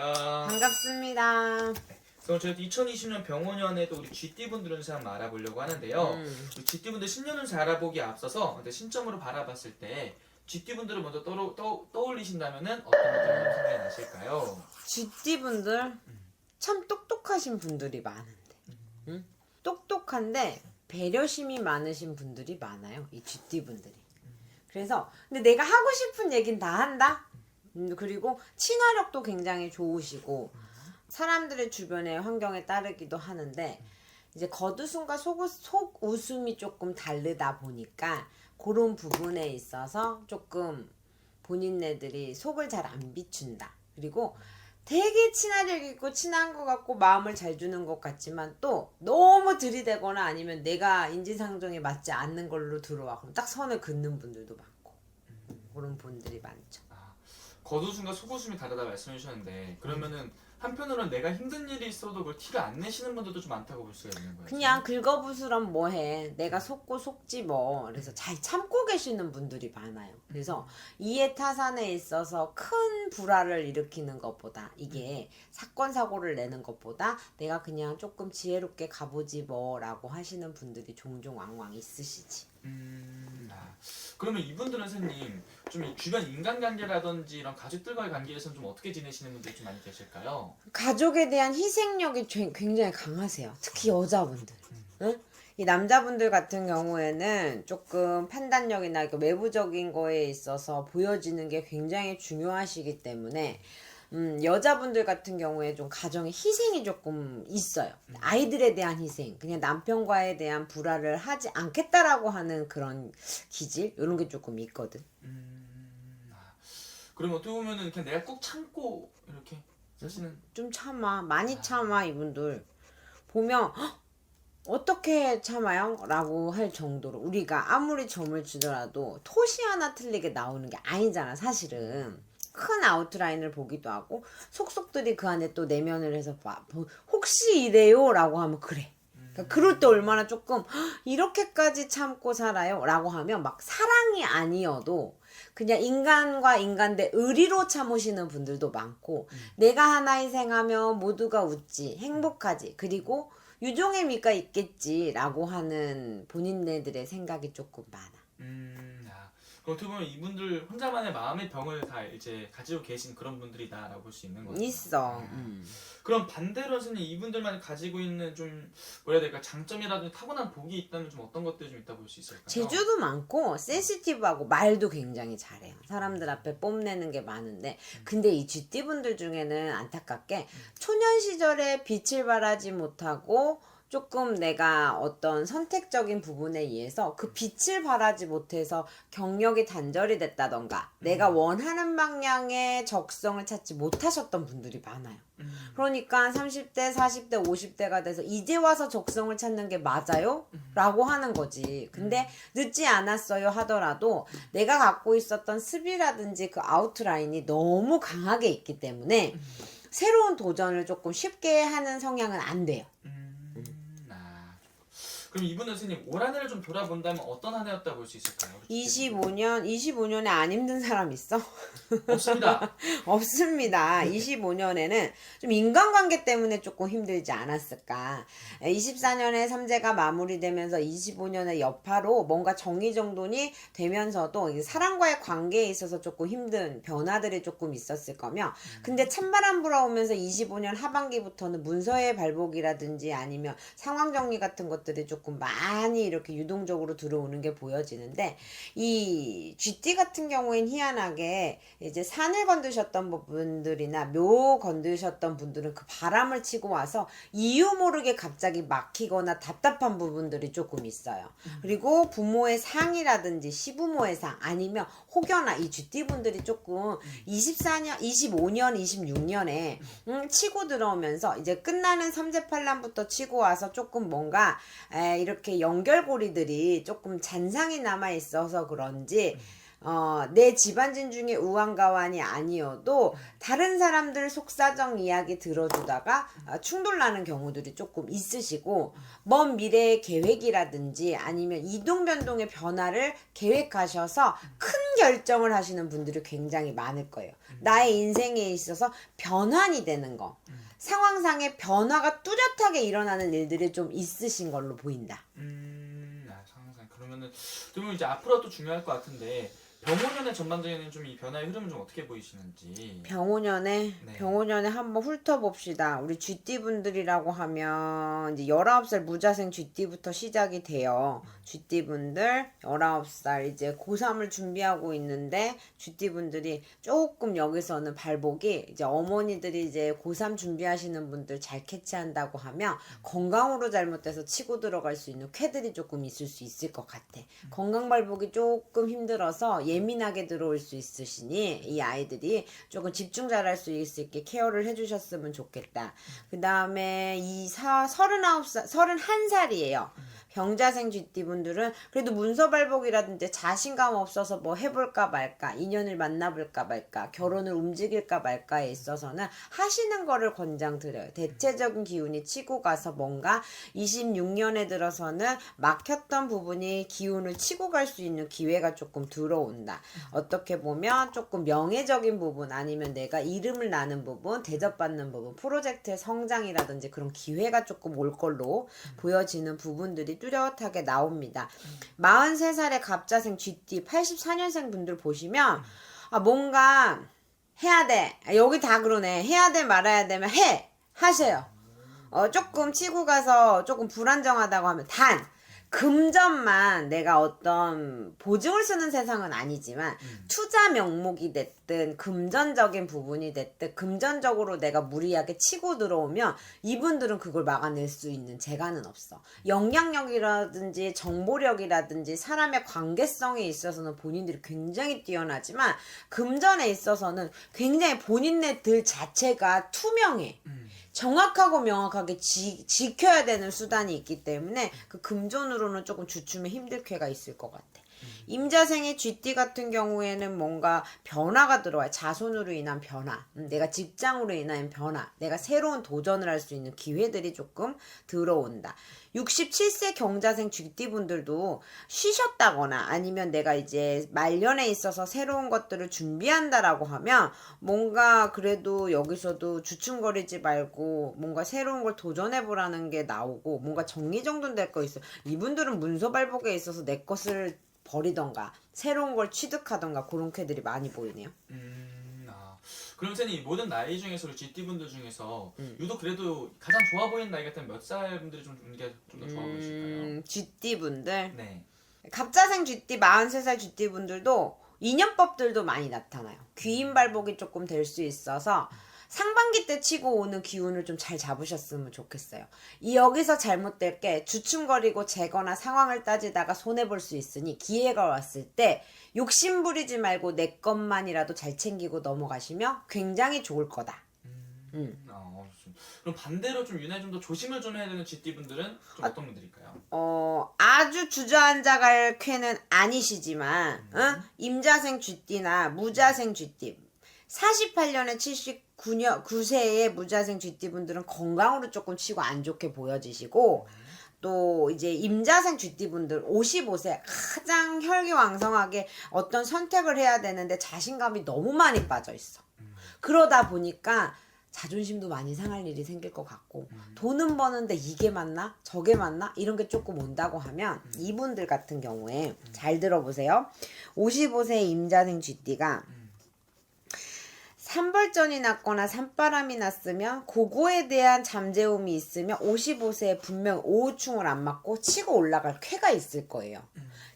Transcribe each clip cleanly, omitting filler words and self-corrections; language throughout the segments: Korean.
안녕하십니까. 반갑습니다. 그래서 저희 2020년 병원연에도 우리 GT분들 운세 한번 알아보려고 하는데요. 우리 GT분들 신년 운세 알아보기에 앞서서 근데 신점으로 바라봤을 때 GT분들을 먼저 떠올리신다면은 어떤 분들이 생각이 나실까요? GT분들 참 똑똑하신 분들이 많은데 응? 똑똑한데 배려심이 많으신 분들이 많아요. 이 GT분들이. 그래서 근데 내가 하고 싶은 얘긴 다 한다. 그리고 친화력도 굉장히 좋으시고 사람들의 주변의 환경에 따르기도 하는데 이제 겉웃음과 속웃음이 조금 다르다 보니까 그런 부분에 있어서 조금 본인네들이 속을 잘 안 비춘다. 그리고 되게 친화력 있고 친한 것 같고 마음을 잘 주는 것 같지만 또 너무 들이대거나 아니면 내가 인지상정에 맞지 않는 걸로 들어와 그럼 딱 선을 긋는 분들도 많고 그런 분들이 많죠. 겉웃음과 속웃음이 다르다 말씀해 주셨는데 그러면은 한편으로는 내가 힘든 일이 있어도 그걸 티를 안 내시는 분들도 좀 많다고 볼 수가 있는 거예요. 그냥 긁어부스럼 뭐해 내가 속고 속지 뭐. 그래서 잘 참고 계시는 분들이 많아요. 그래서 이해타산에 있어서 큰 불화를 일으키는 것보다 이게 사건 사고를 내는 것보다 내가 그냥 조금 지혜롭게 가보지 뭐 라고 하시는 분들이 종종 왕왕 있으시지. 그러면 이분들은 선생님 좀 이 주변 인간관계라든지 이런 가족들과의 관계에서는 좀 어떻게 지내시는 분들이 좀 많이 계실까요? 가족에 대한 희생력이 굉장히 강하세요. 특히 여자분들. 응? 이 남자분들 같은 경우에는 조금 판단력이나 외부적인 거에 있어서 보여지는 게 굉장히 중요하시기 때문에 여자분들 같은 경우에 좀 가정에 희생이 조금 있어요. 아이들에 대한 희생, 그냥 남편과에 대한 불화를 하지 않겠다라고 하는 그런 기질, 이런 게 조금 있거든. 그럼 어떻게 보면은 그냥 내가 꾹 참고 이렇게 사시는 좀 참아, 많이 참아 이분들. 보면 "헉, 어떻게 참아요? 라고 할 정도로 우리가 아무리 점을 주더라도 토시 하나 틀리게 나오는 게 아니잖아 사실은. 큰 아웃라인을 보기도 하고 속속들이 그 안에 또 내면을 해서 혹시 이래요? 라고 하면 그래. 그러니까 그럴 때 얼마나 조금 "헉, 이렇게까지 참고 살아요? 라고 하면 막 사랑이 아니어도 그냥 인간과 인간 대 의리로 참으시는 분들도 많고 내가 하나 희생하면 모두가 웃지 행복하지 그리고 유종의 미가 있겠지 라고 하는 본인네들의 생각이 조금 많아. 그럼 어떻게 보면 이분들 혼자만의 마음의 병을 다 이제 가지고 계신 그런 분들이다라고 볼 수 있는 거죠. 있어. 그럼 반대로 선생님 이분들만 가지고 있는 좀 뭐라 해야 될까 장점이라든지 타고난 복이 있다면 좀 어떤 것들이 좀 있다고 볼 수 있을까요? 재주도 많고 센시티브하고 말도 굉장히 잘해요. 사람들 앞에 뽐내는 게 많은데 근데 이 GT분들 중에는 안타깝게 초년 시절에 빛을 발하지 못하고 조금 내가 어떤 선택적인 부분에 의해서 그 빛을 발하지 못해서 경력이 단절이 됐다던가 내가 원하는 방향의 적성을 찾지 못하셨던 분들이 많아요. 그러니까 30대, 40대, 50대가 돼서 이제 와서 적성을 찾는 게 맞아요? 라고 하는 거지. 근데 늦지 않았어요 하더라도 내가 갖고 있었던 습이라든지 그 아웃라인이 너무 강하게 있기 때문에 새로운 도전을 조금 쉽게 하는 성향은 안 돼요. 그럼 이분은 선생님 올 한 해를 좀 돌아본다면 어떤 한 해였다고 볼 수 있을까요? 25년에 안 힘든 사람 있어? 없습니다. 없습니다. 25년에는 좀 인간관계 때문에 조금 힘들지 않았을까. 24년에 삼재가 마무리되면서 25년의 여파로 뭔가 정리정돈이 되면서도 사람과의 관계에 있어서 조금 힘든 변화들이 조금 있었을 거며 근데 찬바람 불어오면서 25년 하반기부터는 문서의 발복이라든지 아니면 상황 정리 같은 것들이 조금 많이 이렇게 유동적으로 들어오는 게 보여지는데 이 GT 같은 경우엔 희한하게 이제 산을 건드셨던 분들이나 묘 건드셨던 분들은 그 바람을 치고 와서 이유 모르게 갑자기 막히거나 답답한 부분들이 조금 있어요. 그리고 부모의 상이라든지 시부모의 상 아니면 혹여나 이 GT 분들이 조금 24년, 25년, 26년에 치고 들어오면서 이제 끝나는 삼재팔란부터 치고 와서 조금 뭔가 이렇게 연결고리들이 조금 잔상이 남아 있어서 그런지 내 집안진 중에 우왕가완이 아니어도 다른 사람들 속사정 이야기 들어주다가 충돌 나는 경우들이 조금 있으시고, 먼 미래의 계획이라든지 아니면 이동 변동의 변화를 계획하셔서 큰 결정을 하시는 분들이 굉장히 많을 거예요. 나의 인생에 있어서 변환이 되는 거, 상황상의 변화가 뚜렷하게 일어나는 일들이 좀 있으신 걸로 보인다. 상상. 그러면 이제 앞으로 또 중요할 것 같은데, 병오년의 전반적인 좀 이 변화의 흐름은 좀 어떻게 보이시는지. 병오년에 한번 훑어봅시다. 우리 쥐띠분들이라고 하면 이제 19살 무자생 쥐띠부터 시작이 돼요. 쥐띠분들 19살 이제 고3을 준비하고 있는데, 쥐띠분들이 조금 여기서는 발복이, 이제 어머니들이 이제 고3 준비하시는 분들 잘 캐치한다고 하면 건강으로 잘못돼서 치고 들어갈 수 있는 쾌들이 조금 있을 수 있을 것 같아. 건강 발복이 조금 힘들어서 예민하게 들어올 수 있으시니 이 아이들이 조금 집중 잘할 수 있게 케어를 해주셨으면 좋겠다. 그 다음에 31살이에요. 병자생 쥐띠분들은 그래도 문서 발복이라든지 자신감 없어서 뭐 해볼까 말까, 인연을 만나볼까 말까, 결혼을 움직일까 말까에 있어서는 하시는 거를 권장드려요. 대체적인 기운이 치고 가서 뭔가 26년에 들어서는 막혔던 부분이 기운을 치고 갈 수 있는 기회가 조금 들어온다. 어떻게 보면 조금 명예적인 부분, 아니면 내가 이름을 나는 부분, 대접받는 부분, 프로젝트의 성장이라든지 그런 기회가 조금 올 걸로 보여지는 부분들이 뚜렷하게 나옵니다. 43살의 갑자생 쥐띠 84년생 분들 보시면 뭔가 해야 돼. 여기 다 그러네. 해야 돼 말아야 되면 하세요. 조금 치고 가서 조금 불안정하다고 하면 금전만 내가 어떤 보증을 쓰는 세상은 아니지만 투자 명목이 됐든 금전적인 부분이 됐든 금전적으로 내가 무리하게 치고 들어오면 이분들은 그걸 막아낼 수 있는 재간은 없어. 영향력이라든지 정보력이라든지 사람의 관계성에 있어서는 본인들이 굉장히 뛰어나지만 금전에 있어서는 굉장히 본인네들 자체가 투명해. 정확하고 명확하게 지켜야 되는 수단이 있기 때문에 그 금전으로는 조금 주춤에 힘들 쾌가 있을 것 같아. 임자생의 쥐띠 같은 경우에는 뭔가 변화가 들어와요. 자손으로 인한 변화, 내가 직장으로 인한 변화, 내가 새로운 도전을 할 수 있는 기회들이 조금 들어온다. 67세 경자생 쥐띠분들도 쉬셨다거나 아니면 내가 이제 말년에 있어서 새로운 것들을 준비한다라고 하면 뭔가 그래도 여기서도 주춤거리지 말고 뭔가 새로운 걸 도전해보라는 게 나오고, 뭔가 정리정돈될 거 있어요. 이분들은 문서 발복에 있어서 내 것을 버리던가 새로운 걸 취득하던가 그런 쾌들이 많이 보이네요. 그럼 선생님, 이 모든 나이 중에서 우리 쥐띠분들 중에서 유독 그래도 가장 좋아 보이는 나이 같은 몇 살 분들이 좀 더 좋아 보이실까요? 쥐띠분들. 네. 갑자생 쥐띠 43살 쥐띠분들도 인연법들도 많이 나타나요. 귀인 발복이 조금 될 수 있어서 상반기 때 치고 오는 기운을 좀 잘 잡으셨으면 좋겠어요. 여기서 잘못될 게 주춤거리고 재거나 상황을 따지다가 손해볼 수 있으니 기회가 왔을 때 욕심 부리지 말고 내 것만이라도 잘 챙기고 넘어가시면 굉장히 좋을 거다. 그럼 반대로 좀 유난히 좀 더 조심을 좀 해야 되는 쥐띠분들은 좀 어떤 분들일까요? 아주 주저앉아갈 쾌는 아니시지만 임자생 쥐띠나 무자생 쥐띠 48년에 79세의 무자생 쥐띠분들은 건강으로 조금 치고 안 좋게 보여지시고, 또 이제 임자생 쥐띠분들 55세 가장 혈기왕성하게 어떤 선택을 해야 되는데 자신감이 너무 많이 빠져 있어. 그러다 보니까 자존심도 많이 상할 일이 생길 것 같고, 돈은 버는데 이게 맞나? 저게 맞나? 이런 게 조금 온다고 하면 이분들 같은 경우에 잘 들어보세요. 55세 임자생 쥐띠가 산벌전이 났거나 산바람이 났으면 그거에 대한 잠재움이 있으면 55세에 분명 오우충을 안 맞고 치고 올라갈 쾌가 있을 거예요.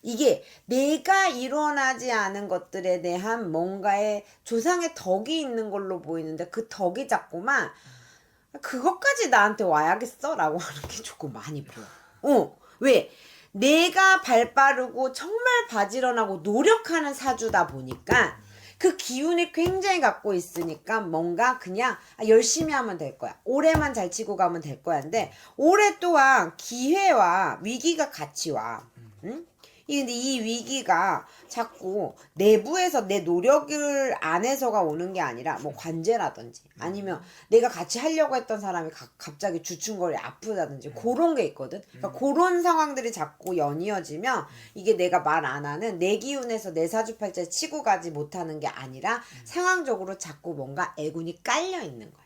이게 내가 일어나지 않은 것들에 대한 뭔가의 조상의 덕이 있는 걸로 보이는데 그 덕이 자꾸만 그것까지 나한테 와야겠어? 라고 하는 게 조금 많이 보여. 왜? 내가 발 빠르고 정말 바지런하고 노력하는 사주다 보니까 그 기운을 굉장히 갖고 있으니까 뭔가 그냥 열심히 하면 될 거야. 올해만 잘 치고 가면 될 거야. 근데 올해 또한 기회와 위기가 같이 와. 응? 근데 이 위기가 자꾸 내부에서 내 노력을 안에서가 오는 게 아니라 뭐 관제라든지 아니면 내가 같이 하려고 했던 사람이 갑자기 주춤거리 아프다든지 그런 게 있거든. 그러니까 그런 상황들이 자꾸 연이어지면 이게 내가 말 안 하는 내 기운에서 내 사주팔자에 치고 가지 못하는 게 아니라 상황적으로 자꾸 뭔가 애군이 깔려 있는 거야.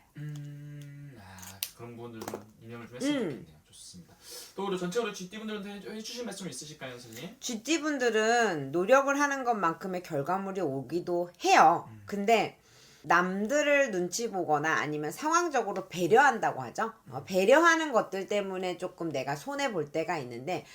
그런 부분들 좀 인정을 좀 했으면 좋겠네요. 좋습니다. 또 우리 전체적으로 GT분들한테 해주신 말씀 있으실까요, 선생님? GT분들은 노력을 하는 것만큼의 결과물이 오기도 해요. 근데 남들을 눈치 보거나 아니면 상황적으로 배려한다고 하죠. 배려하는 것들 때문에 조금 내가 손해 볼 때가 있는데